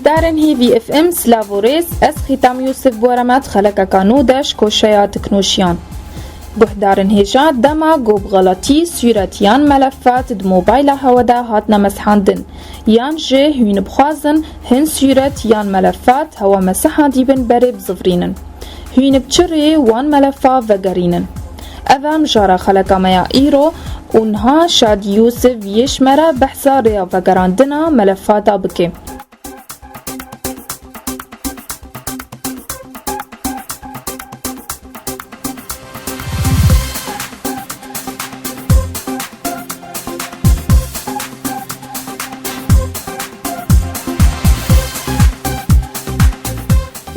گهدارن هیوی اف ام سلاوریس از ختام یوسف بورمت خلق کانودش کوشیا تکنوشیان. گهدارن هیجا دما گوب غلطی سیرتیان ملفات د موبایل هوادا هات نمسحاندن یان جه هین بخوازن هن سیرتیان ملفات هوا مسحان دیبن بری بزفرینن هین بچری وان ملفا وگرینن اوام جارا خلق میا ایرو اونها شاد یوسف یشمره بحثا ریا وگراندنا ملفاتا بکه.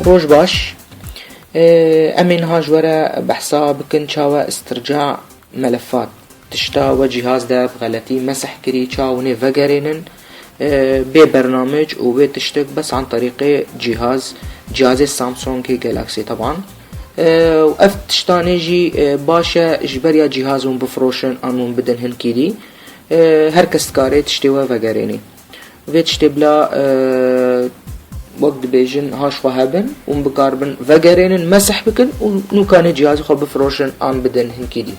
روج باش امين هاجورة بحثا بكن شاوى استرجاع ملفات تشتا وجهاز ده بغلطي مسح كري شاوني فقرينن ببرنامج وبتشتك بس عن طريق جهاز السامسونج جالاكسي طبعا وقفت تشتاني جي باشا اجبريا جهازهم بفروشن انون بدن هن كيدي هركست كاري تشتوى فقريني وبتشتي بلا وقت بيجن هاش وهابن ومبقاربن فقرينن مسح بكن ونوكان جهاز خو بفروشن ان بدن هن كيدي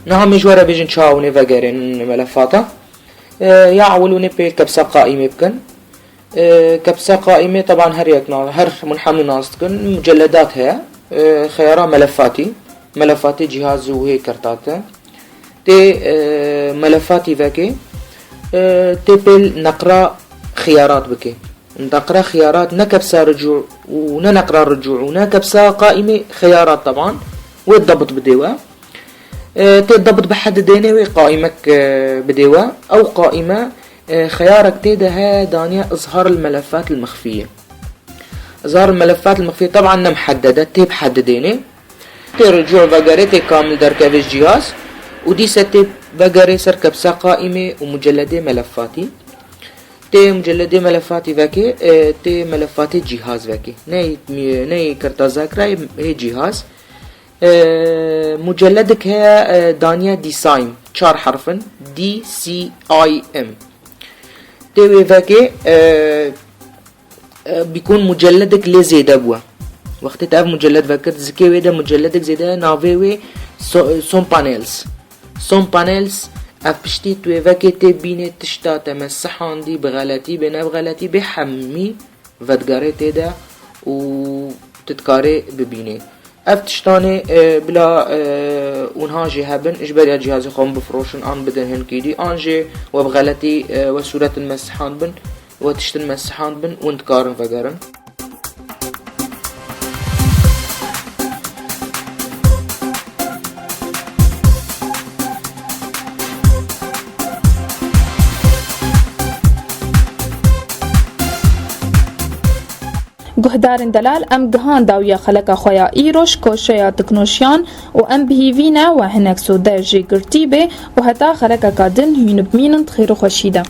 نها مجورة بيجن شاوني فقرينن ملفاتا يعولوني بي كبسة قائمة بكن كبسة قائمة طبعا هر منحمل ناستكن مجلدات هي خيارا ملفاتي جهاز وهي كرتاتا تي ملفاتي فاكي تي بيل نقرأ خيارات بكي نقرأ خيارات نكبسة رجوع ونقرأ رجوع ونكبسة قائمة خيارات طبعا والضبط بديوة تضبط بحد دينوي قائمك بديوة أو قائمة خيارك تيدا دانيا إظهار الملفات المخفية. إظهار الملفات المخفية طبعا محددة تيب حدديني تي رجوع فقري تي كامل دركب الجهاز ودي ستيب فقري سر كبسة قائمة ومجلدة ملفاتي تي مجلدة ملفاتي فاكي تي ملفاتي جهاز فاكي ناي كرتا ذاكرة هي جهاز مجلدك هي دانيا ديسايم 4 حرفن DCIM تي فاكي بيكون مجلدك لزيدا بوا وقت تاب مجلد فاكر زكي ويدا مجلدك زيدا نافيوي سون بانيلز افشتي توي فاكي تبيني تشتا تمسحان دي بغلطي بحمي فدقاري تيدا وتتكاري ببيني افتشتاني بلا اونها جي هبن اجباري جهازي خوم بفروشن ان بدن هن كيدي انجي وبغلطي وصورة المسحان بن وتشت المسحان بن وانتكارن فقارن گهدارن دلال ام گهان داویا خلقا خویا ایروش کوشیا تکنوشیان و ام بهیوینا و هنک سوده جی گرتیبه و حتا خلقا کادن هینو بمینند خیرو خوشیده.